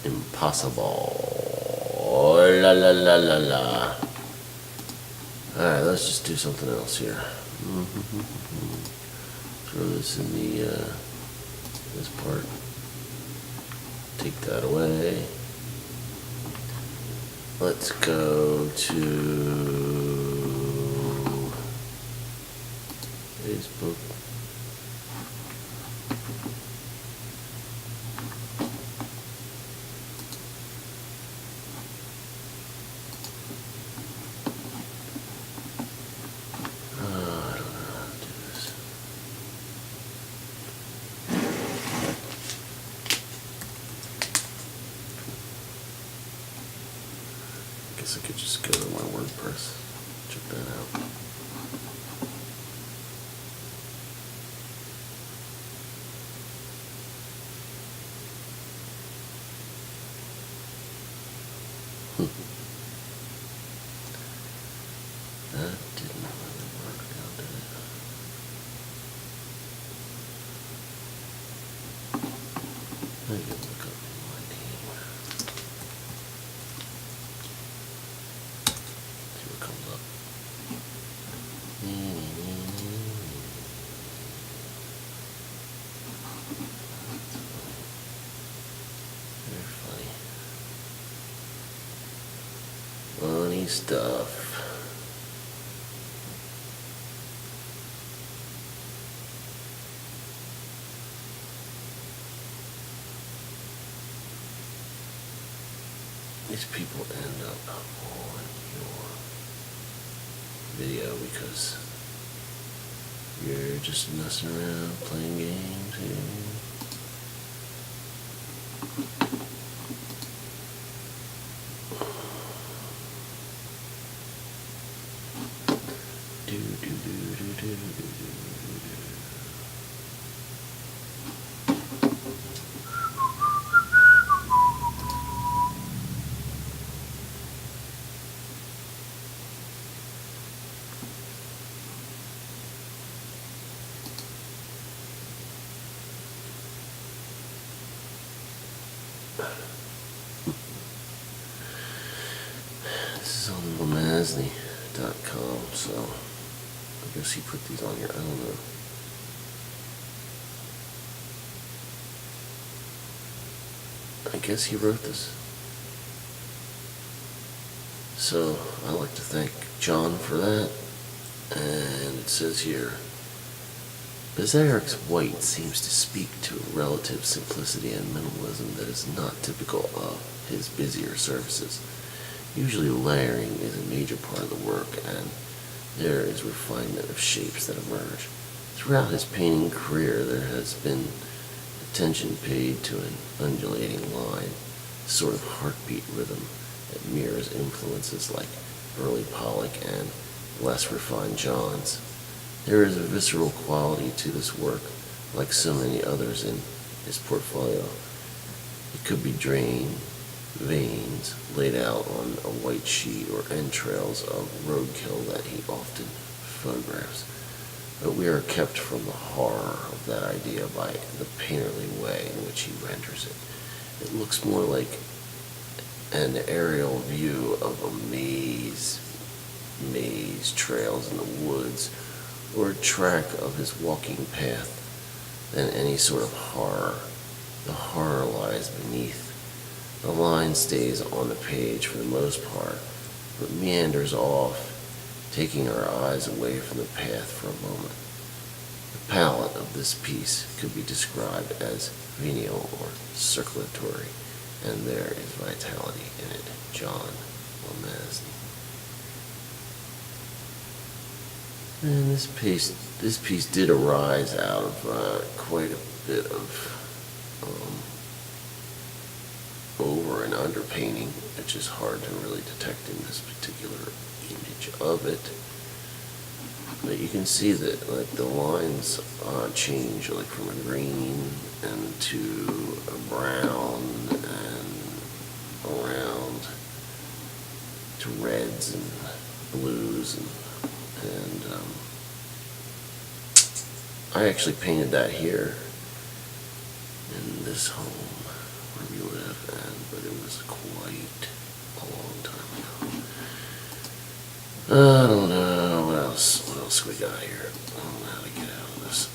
Impossible. La la la la la. Alright, let's just do something else here. Throw this in the, this part. Take that away. Let's go to Facebook. I don't know how to do this. Guess I could just go to my WordPress. Check that out. That didn't really work out, did it? I can look up my name. See what comes up. Very funny. Funny stuff. These people end up on your video because you're just messing around playing games here. Do do do do do do do do. This is on Lemazny.com, so I guess he put these on here. I don't know. I guess he wrote this. So I'd like to thank John for that. And it says here, Bazaric's white seems to speak to a relative simplicity and minimalism that is not typical of his busier surfaces. Usually layering is a major part of the work, and there is refinement of shapes that emerge. Throughout his painting career, there has been attention paid to an undulating line, a sort of heartbeat rhythm that mirrors influences like early Pollock and less refined Johns. There is a visceral quality to this work, like so many others in his portfolio. It could be drained, veins laid out on a white sheet, or entrails of roadkill that he often photographs. But we are kept from the horror of that idea by the painterly way in which he renders it. It looks more like an aerial view of a maze trails in the woods, or a track of his walking path, than any sort of horror. The horror lies beneath. The line stays on the page for the most part, but meanders off, taking our eyes away from the path for a moment. The palette of this piece could be described as venial or circulatory, and there is vitality in it. John Lemazny. And this piece did arise out of quite a bit of over and under painting, which is hard to really detect in this particular image of it. But you can see that like the lines change, like from a green and to a brown and around to reds and blues and I actually painted that here in this home where we live, but I don't know. What else? What else we got here? I don't know how to get out of this.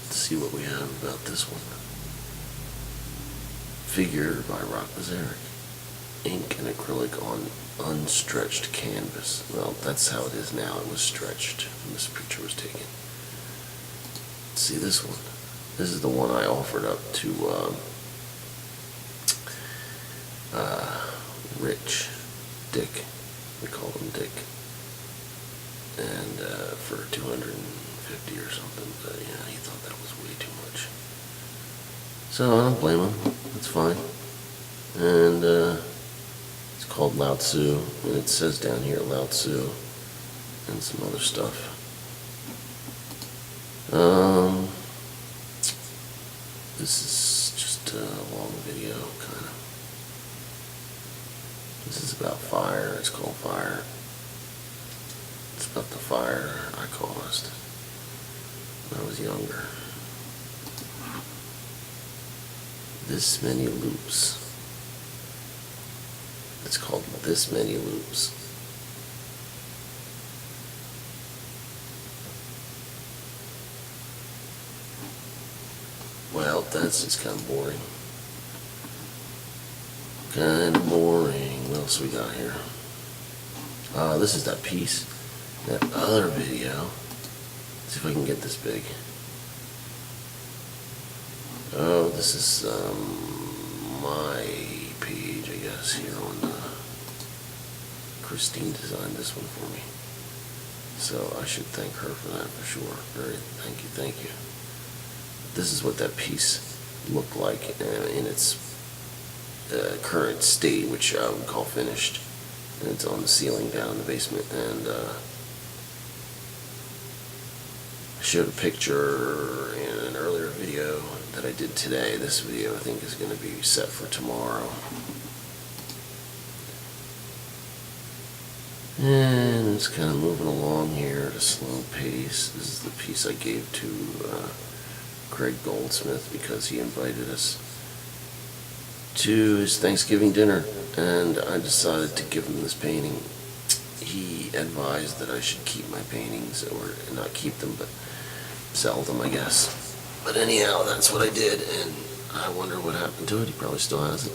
Let's see what we have about this one. Figure by Rock Bazaric. Ink and acrylic on unstretched canvas. Well, that's how it is now. It was stretched when this picture was taken. Let's see this one. This is the one I offered up to Rich, Dick. We call him Dick. And for $250 or something. But yeah, he thought that was way too much. So I don't blame him. It's fine. And it's called Lao Tzu, and it says down here Lao Tzu and some other stuff. This is just a long video, kind of. This is about fire. It's called Fire. It's about the fire I caused when I was younger. This many loops. It's called This Many Loops. Well, that's just kind of boring. Kind of boring. What else we got here? This is that piece. That other video. Let's see if I can get this big. Oh, this is my page, I guess, here on Christine designed this one for me. So I should thank her for that for sure. Very thank you. This is what that piece looked like in its current state, which I would call finished. And it's on the ceiling down in the basement. And I showed a picture in an earlier video that I did today. This video I think is going to be set for tomorrow. And it's kind of moving along here at a slow pace. This is the piece I gave to Craig Goldsmith because he invited us to his Thanksgiving dinner, and I decided to give him this painting. He advised that I should keep my paintings, or not keep them, but sell them, I guess. But anyhow, that's what I did, and I wonder what happened to it. He probably still has it.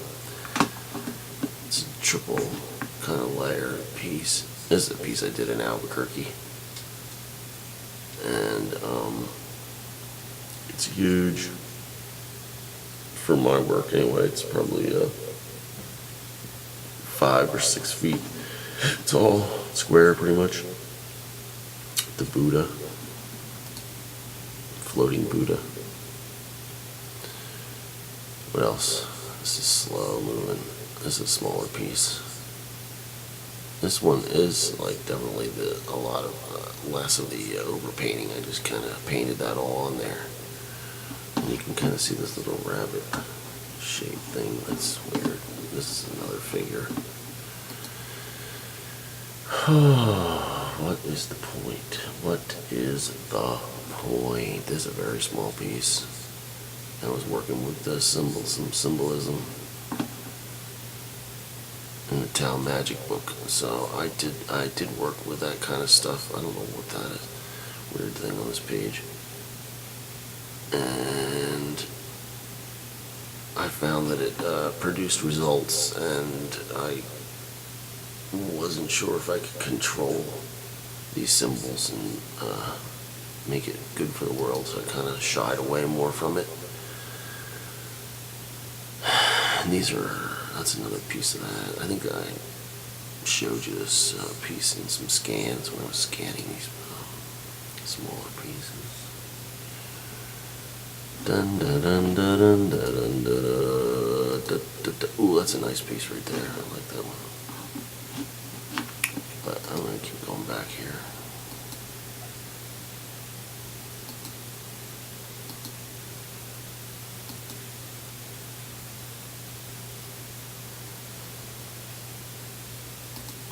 It's a triple kind of layer piece. This is a piece I did in Albuquerque. And it's huge. For my work anyway, it's probably 5 or 6 feet tall, square pretty much. The Buddha. Floating Buddha. What else? This is slow moving. This is a smaller piece. This one is like definitely a lot of less of the overpainting. I just kind of painted that all on there. And you can kind of see this little rabbit shape thing. That's weird. This is another figure. What is the point? What is the point? This is a very small piece. I was working with the some symbolism in the Tao Magic book. So I did work with that kind of stuff. I don't know what that is. Weird thing on this page. And I found that it produced results, and I wasn't sure if I could control these symbols and make it good for the world, so I kind of shied away more from it. And that's another piece of that. I think I showed you this piece in some scans when I was scanning these smaller pieces. Dun dun dun dun dun dun dun dun. Ooh, that's a nice piece right there. I like that one. But I'm gonna keep going back here.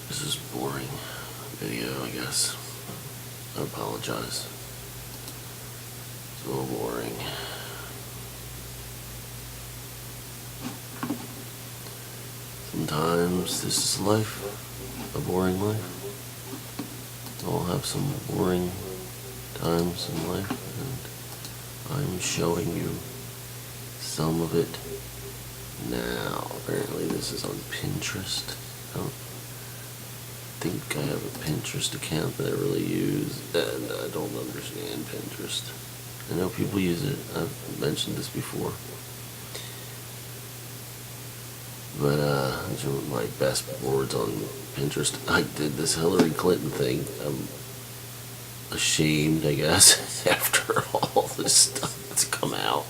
This is boring video, I guess. I apologize. It's a little boring. Sometimes this is life, a boring life. We'll have some boring times in life, and I'm showing you some of it now. Apparently this is on Pinterest. I don't think I have a Pinterest account that I really use, and I don't understand Pinterest. I know people use it. I've mentioned this before. But these are my best boards on Pinterest. I did this Hillary Clinton thing. I'm ashamed, I guess, after all this stuff that's come out.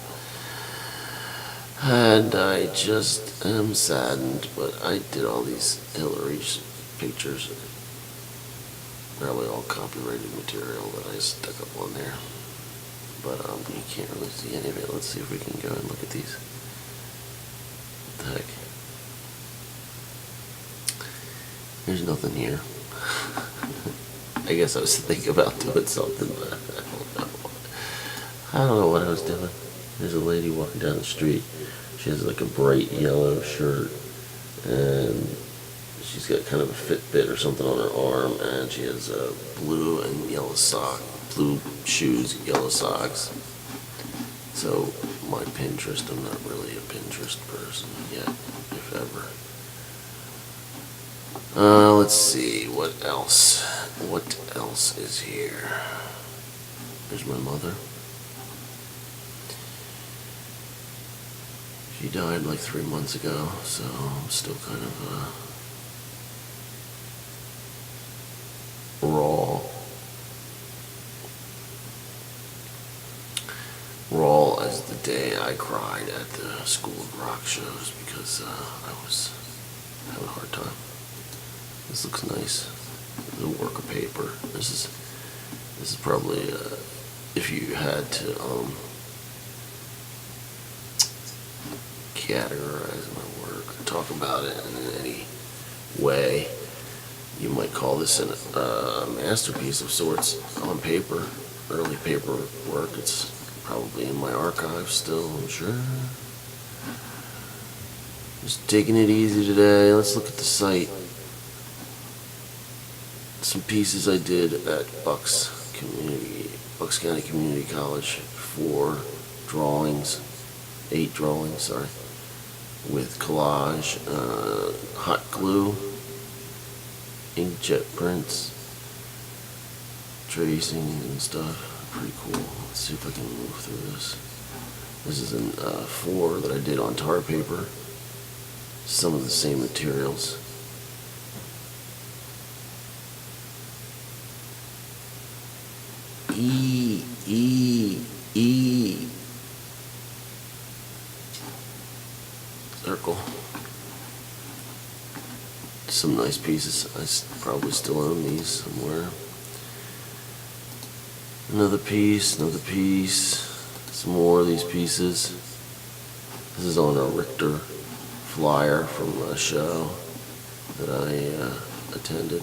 And I just am saddened, but I did all these Hillary's pictures. Probably all copyrighted material that I stuck up on there. But you can't really see any of it. Let's see if we can go and look at these. What the heck? There's nothing here. I guess I was thinking about doing something, but I don't know. I don't know what I was doing. There's a lady walking down the street. She has like a bright yellow shirt, and she's got kind of a Fitbit or something on her arm, and she has blue and yellow blue shoes, yellow socks. So my Pinterest, I'm not really a Pinterest person yet, if ever. Let's see, what else? What else is here? There's my mother. She died like 3 months ago, so I'm still kind of raw as the day I cried at the School of Rock shows because I was having a hard time. This looks nice. It's a work of paper. This is probably if you had to categorize my work or talk about it in any way, you might call this a masterpiece of sorts on paper. Early paper work. It's probably in my archive still, I'm sure. Just taking it easy today. Let's look at the site. Some pieces I did at Bucks County Community College, 4 drawings, 8 drawings, sorry, with collage, hot glue, inkjet prints, tracing and stuff. Pretty cool. Let's see if I can move through this. This is in 4 that I did on tar paper. Some of the same materials. Circle. Some nice pieces. I probably still own these somewhere. Another piece, some more of these pieces. This is on a Richter flyer from a show that I attended.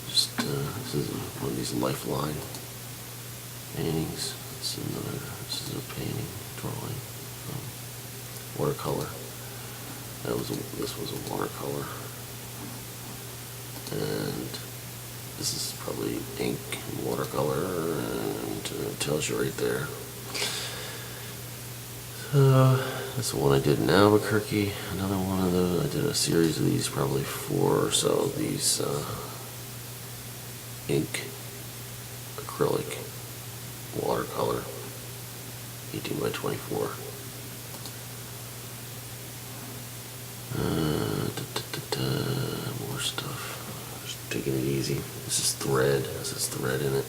This is one of these Lifeline paintings. This is a painting, drawing, watercolor. This was a watercolor. And this is probably ink and watercolor, and it tells you right there. So that's the one I did in Albuquerque. Another one of those. I did a series of these, probably 4 or so of these ink, acrylic, watercolor, 18 by 24. More stuff. Just taking it easy. This is thread. This has thread in it.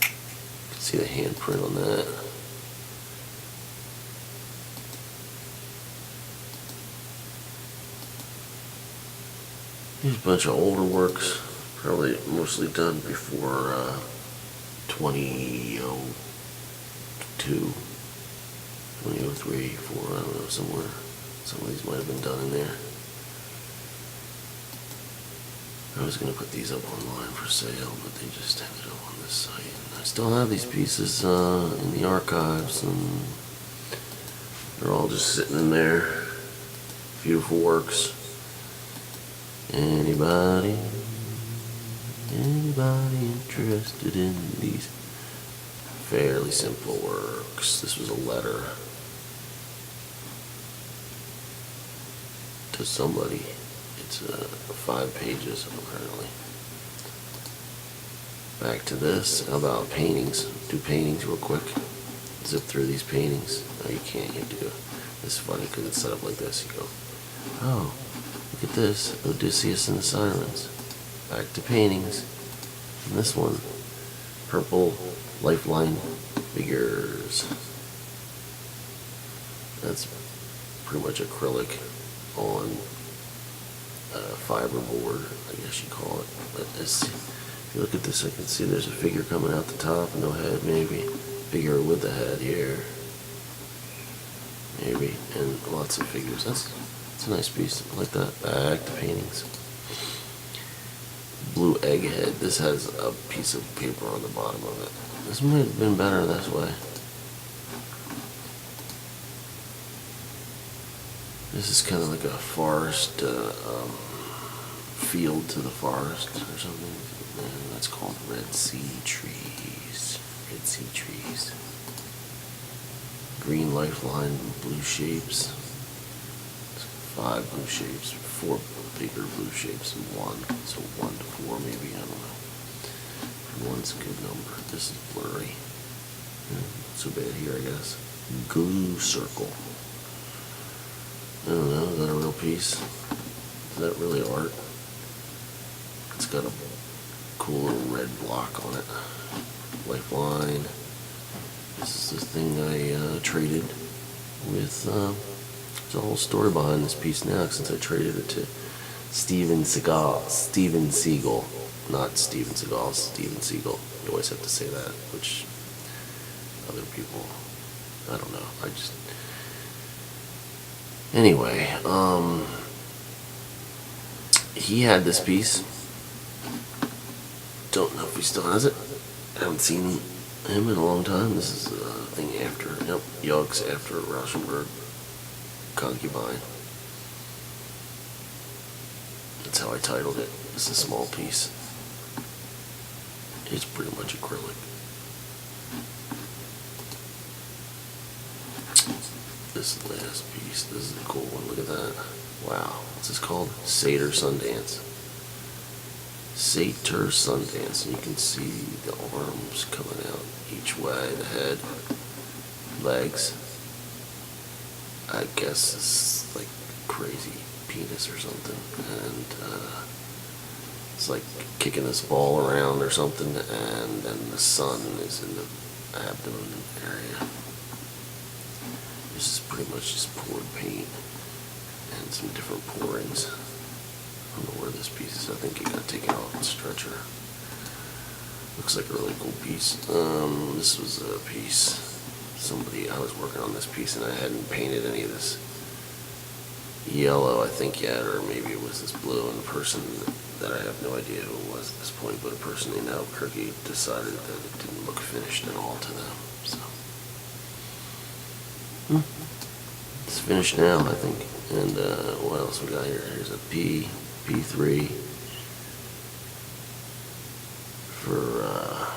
You can see the handprint on that. Here's a bunch of older works, probably mostly done before 2002, 2003, 4, I don't know, somewhere. Some of these might have been done in there. I was going to put these up online for sale, but they just ended up on this site. And I still have these pieces in the archives, and they're all just sitting in there. Beautiful works. Anybody interested in these fairly simple works? This was a letter to somebody. It's 5 pages apparently. Back to this. How about paintings? Do paintings real quick. Zip through these paintings. No, you can't. You have to go. This is funny because it's set up like this. You go, oh, look at this. Odysseus and the Sirens. Back to paintings. And this one, purple lifeline figures. That's pretty much acrylic on fiberboard, I guess you call it. But this, if you look at this, I can see there's a figure coming out the top, no head, maybe. Figure with the head here, maybe, and lots of figures. That's a nice piece. I like that. Back to paintings. Blue egghead. This has a piece of paper on the bottom of it. This might have been better this way. This is kind of like a forest, field to the forest or something. And that's called Red Sea trees. Red Sea trees. Green lifeline, blue shapes. 5 blue shapes, 4 bigger blue shapes, and 1. So 1 to 4 maybe, I don't know. 1's a good number. This is blurry. Not so bad here, I guess. Glue circle. I don't know, is that a real piece? Is that really art? It's got a cool little red block on it. Lifeline. This is the thing I traded with, there's a whole story behind this piece now since I traded it to Steven Seagal. Not Steven Seagal, Steven Seagal. You always have to say that, which other people, I don't know. Anyway, he had this piece. Don't know if he still has it. Haven't seen him in a long time. This is a thing after, yep, Yugs after Rauschenberg, Concubine. That's how I titled it. It's a small piece. It's pretty much acrylic. This last piece, this is a cool one. Look at that. Wow. What's this called? Satyr Sundance. Satyr Sundance. And you can see the arms coming out each way, the head, legs. I guess it's like crazy penis or something. And it's like kicking this ball around or something. And then the sun is in the abdomen area. This is pretty much just poured paint and some different pourings. I don't know where this piece is. I think it got taken off the stretcher. Looks like a really cool piece. This was a piece. I was working on this piece and I hadn't painted any of this yellow, I think, yet, or maybe it was this blue, and the person that I have no idea who it was at this point, but a person named Albuquerque decided that it didn't look finished at all to them. So. It's finished now, I think. And what else we got here? Here's a P3 for a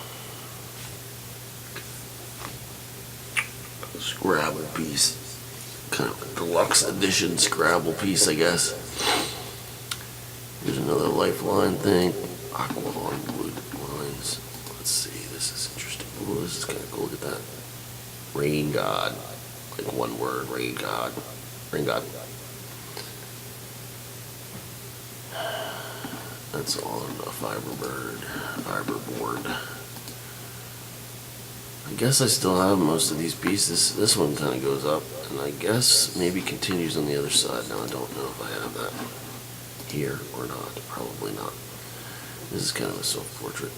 Scrabble piece. Kind of a deluxe edition Scrabble piece, I guess. Here's another lifeline thing. Aqualon wood lines. Let's see, this is interesting. Oh, this is kind of cool. Look at that. Rain God. Like one word, rain god. Rain god. That's all in a fiberboard. I guess I still have most of these pieces. This one kind of goes up, and I guess maybe continues on the other side. Now I don't know if I have that here or not. Probably not. This is kind of a self-portrait.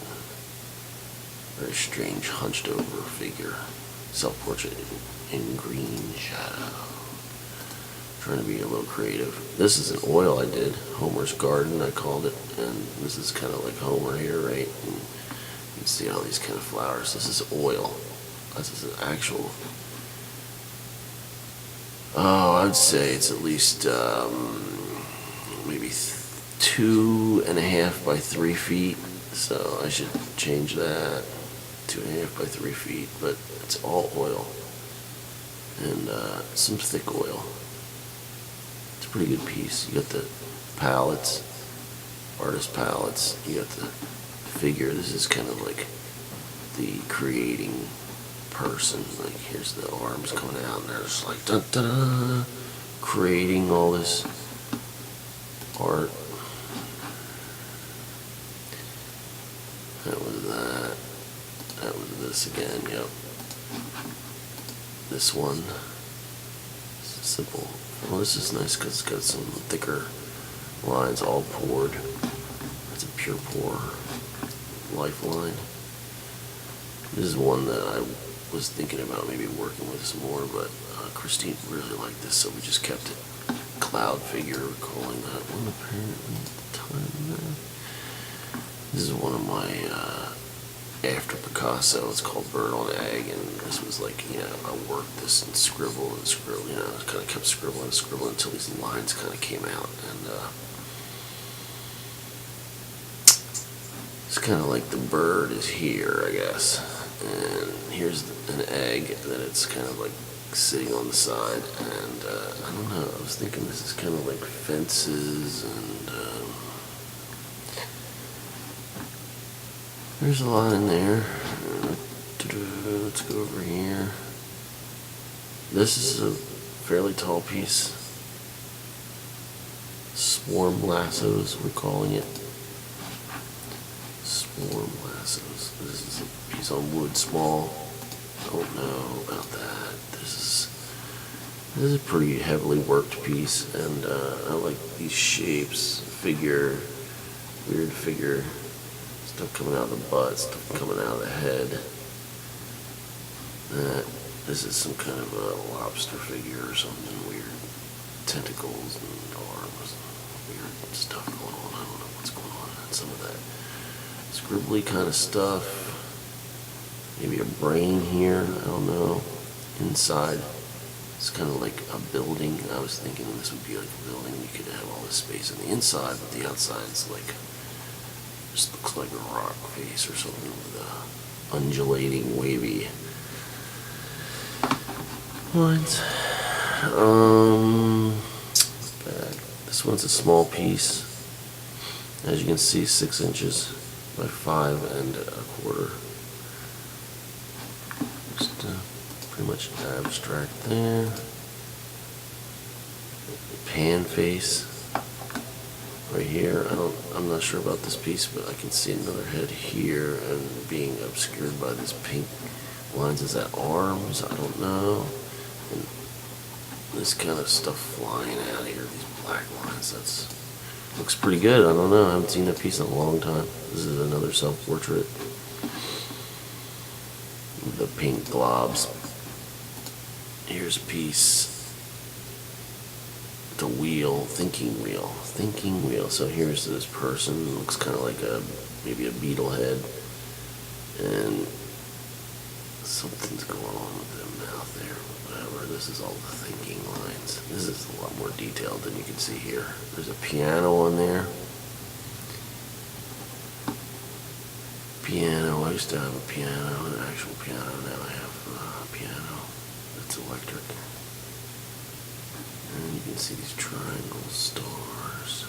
Very strange, hunched over figure. Self-portrait in green shadow. Trying to be a little creative. This is an oil I did. Homer's Garden, I called it. And this is kind of like Homer here, right? And you can see all these kind of flowers. This is oil. This is an actual... Oh, I'd say it's at least maybe 2.5 by 3 feet. So I should change that. 2.5 by 3 feet, but it's all oil. And some thick oil. It's a pretty good piece. You got the palettes, artist palettes. You got the figure. This is kind of like the creating person. Like here's the arms coming out, and they're just like da da da, creating all this art. That was that. That was this again. Yep. This one. Simple. Well, this is nice because it's got some thicker lines, all poured. That's a pure pour lifeline. This is one that I was thinking about maybe working with some more, but Christine really liked this, so we just kept it. Cloud figure, we're calling that one apparently at the time. This is one of my after Picasso. It's called Bird on Egg, and this was like, I worked this and scribbled, I kind of kept scribbling and scribbling until these lines kind of came out, and it's kind of like the bird is here, I guess, and here's an egg that it's kind of like sitting on the side, and I don't know, I was thinking this is kind of like fences, and there's a lot in there. Let's go over here. This is a fairly tall piece. Swarm lassos, we're calling it. Swarm lassos. This is a piece on wood, small. Don't know about that. This is a pretty heavily worked piece, and I like these shapes. Figure, weird figure. Stuff coming out of the butt, stuff coming out of the head. This is some kind of a lobster figure or something weird. Tentacles and arms and weird stuff going on. I don't know what's going on. And some of that scribbly kind of stuff. Maybe a brain here, I don't know. Inside, it's kind of like a building. I was thinking this would be like a building. You could have all this space on the inside, but the outside is like... just looks like a rock face or something with undulating, wavy lines. This one's a small piece. As you can see, 6 inches by 5.25. Just pretty much abstract there. Pan face. Right here, I'm not sure about this piece, but I can see another head here and being obscured by this pink lines. Is that arms? I don't know. And this kind of stuff flying out here, these black lines, looks pretty good. I don't know, I haven't seen that piece in a long time. This is another self-portrait. The pink globs. Here's a piece. The wheel, thinking wheel. So here's this person, looks kind of like maybe a beetle head, and something's going on with the mouth there, whatever. This is all the thinking lines. This is a lot more detailed than you can see here. There's a piano on there. Piano, I used to have a piano, an actual piano. Now I have a piano that's electric. And you can see these triangles, stars,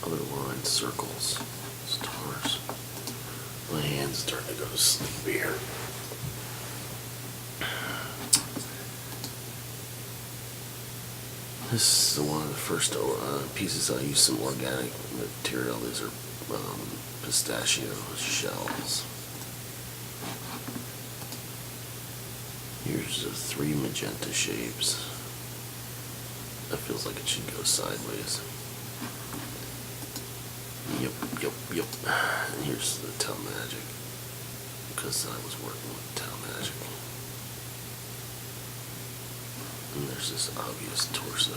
other lines, circles, stars. My hand's starting to go to sleep here. This is one of the first pieces I used some organic material. These are pistachio shells. Here's the 3 magenta shapes. That feels like it should go sideways. Yep. And here's the Tell Magic. because I was working with Town Magic. And there's this obvious torso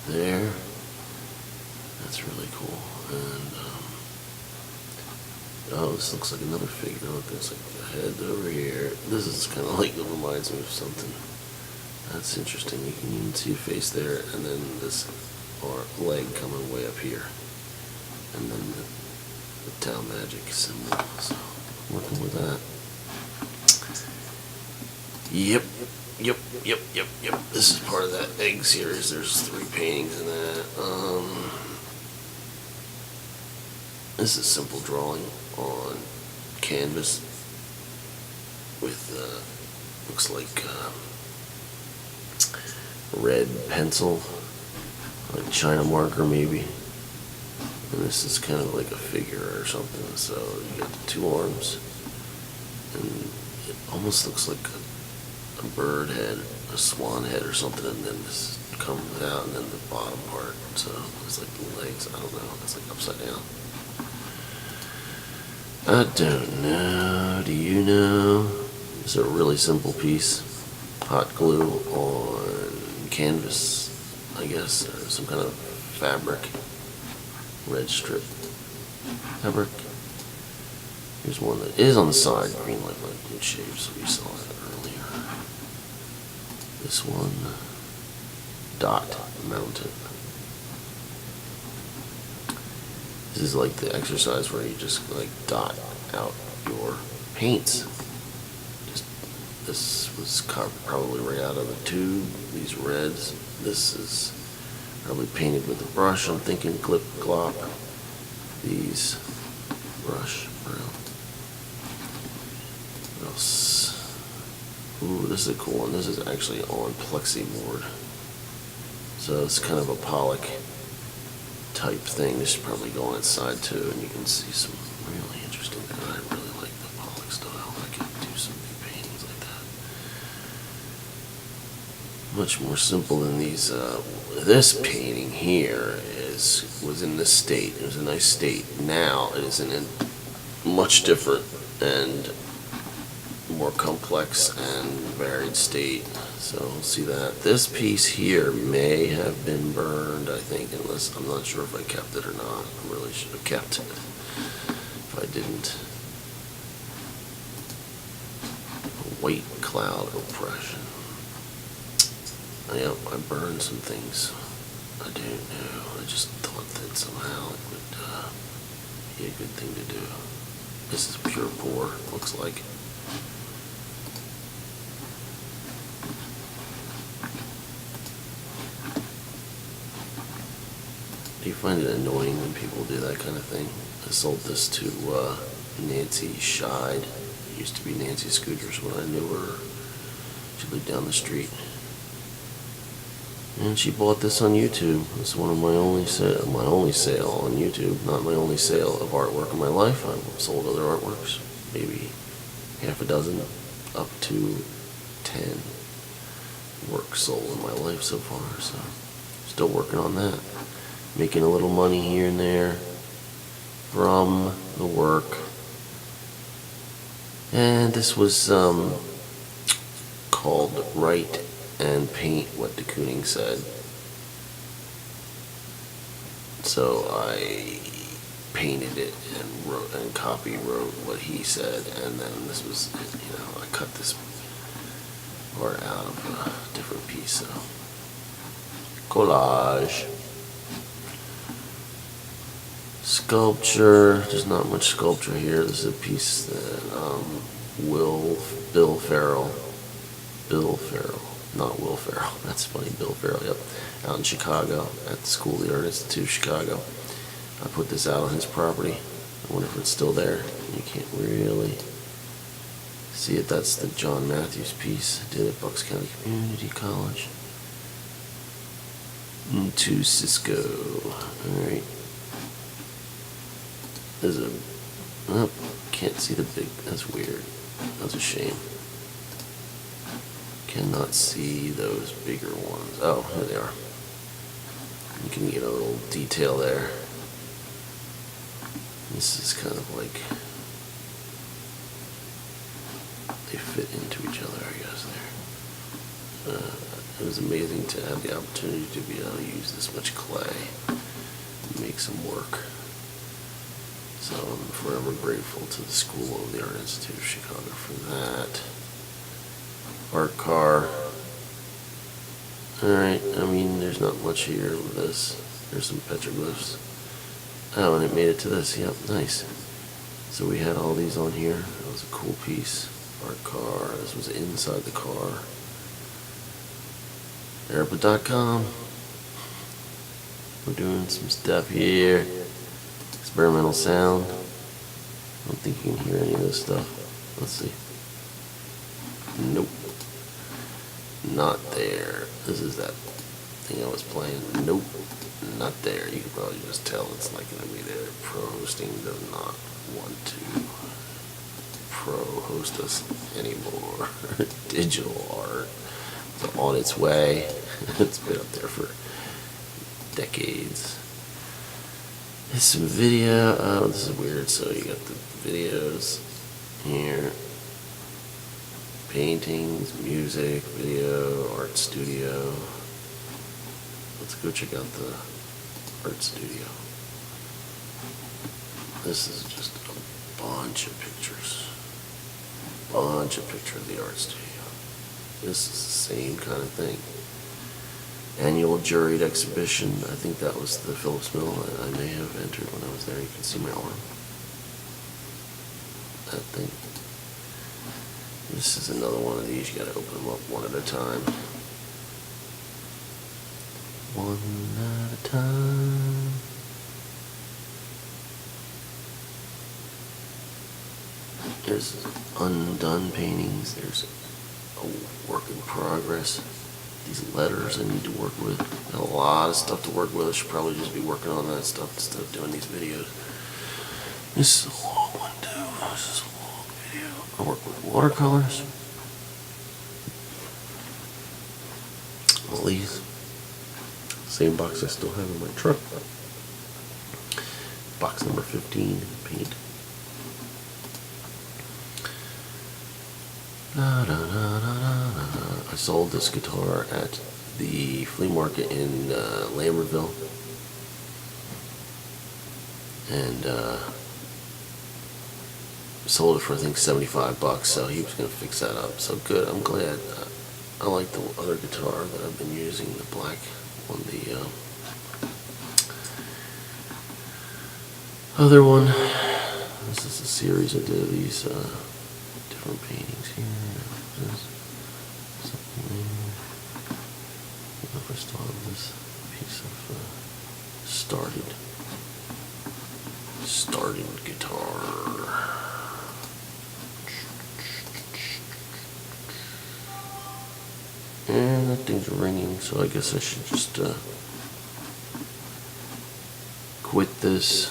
there. That's really cool. And oh, this looks like another figure. Look, there's like the head over here. This is kind of like, it reminds me of something. That's interesting. You can even see a face there, and then this leg coming way up here, and then the Town Magic symbol. So working with that. Yep. This is part of that egg series. There's 3 paintings in that. This is a simple drawing on canvas with looks like red pencil, like China marker maybe. And this is kind of like a figure or something. So you got the 2 arms, and it almost looks like a bird head, a swan head or something, and then this comes out, and then the bottom part. So it's like the legs. I don't know. It's like upside down. I don't know. Do you know? It's a really simple piece. Hot glue on canvas, I guess, or some kind of fabric. Red strip fabric. Here's one that is on the side, green light blue shape, so we saw it earlier. This one, dot mounted. This is like the exercise where you just like dot out your paints. This was probably right out of a tube. These reds. This is probably painted with a brush. I'm thinking Glip Glop. These brush brown. What else? Ooh, this is a cool one. This is actually on plexi board. So it's kind of a Pollock type thing. This should probably go on its side too, and you can see some really interesting things. I really like the Pollock style. I could do some big paintings like that. Much more simple than these. This painting here was in this state. It was a nice state. Now it is in a much different and more complex and varied state. So we'll see that. This piece here may have been burned, I think, unless I'm not sure if I kept it or not. I really should have kept it if I didn't. White cloud oppression. Yep, I burned some things. I don't know. I just thought that somehow it would be a good thing to do. This is pure pour, looks like. Do you find it annoying when people do that kind of thing? I sold this to Nancy Scheid. It used to be Nancy Scooters when I knew her. She lived down the street. And she bought this on YouTube. It's one of my only sale on YouTube. Not my only sale of artwork in my life. I've sold other artworks, maybe half a dozen, up to 10 works sold in my life so far. So still working on that, making a little money here and there from the work. And this was called Write and Paint What de Kooning Said. So I painted it and wrote and wrote what he said, and then this was, I cut this part out of a different piece. So collage. Sculpture. There's not much sculpture here. This is a piece that Bill Farrell, not Will Ferrell. That's funny. Bill Farrell. Yep, out in Chicago at the School of the Art Institute of Chicago. I put this out on his property. I wonder if it's still there. You can't really see it. That's the John Matthews piece. I did at Bucks County Community College. To Cisco. Alright. There's a... Oh, can't see the big... That's weird. That's a shame. Cannot see those bigger ones. Oh, here they are. You can get a little detail there. This is kind of like fit into each other, I guess, there. It was amazing to have the opportunity to be able to use this much clay and make some work. So I'm forever grateful to the School of the Art Institute of Chicago for that. Art car. Alright, I mean, there's not much here with this. There's some petroglyphs. Oh, and it made it to this. Yep, nice. So we had all these on here. That was a cool piece. Art car. This was inside the car. Airport.com. We're doing some stuff here. Experimental sound. I don't think you can hear any of this stuff. Let's see. Nope. Not there. This is that thing I was playing. Nope. Not there. You can probably just tell it's not going to be there. Pro hosting does not want to pro host us anymore. Digital art is on its way. It's been up there for decades. There's some video. Oh, this is weird. So you got the videos here. Paintings, music, video, art studio. Let's go check out the art studio. This is just a bunch of pictures. Bunch of pictures of the art studio. This is the same kind of thing. Annual juried exhibition. I think that was the Phillips Mill I may have entered when I was there. You can see my arm. That thing. This is another one of these. You gotta open them up one at a time. One at a time. There's undone paintings. There's a work in progress. These letters I need to work with. A lot of stuff to work with. I should probably just be working on that stuff instead of doing these videos. This is a long one too. This is a long video. I work with watercolors. All these. Same box I still have in my truck. Box number 15, paint. I sold this guitar at the flea market in Lambertville, and sold it for I think $75. So he was gonna fix that up. So good. I'm glad. I like the other guitar that I've been using, the black one, the other one. This is a series I did of these different paintings here. Something there. I don't know if I still have this piece of started guitar. And that thing's ringing, so I guess I should just quit this.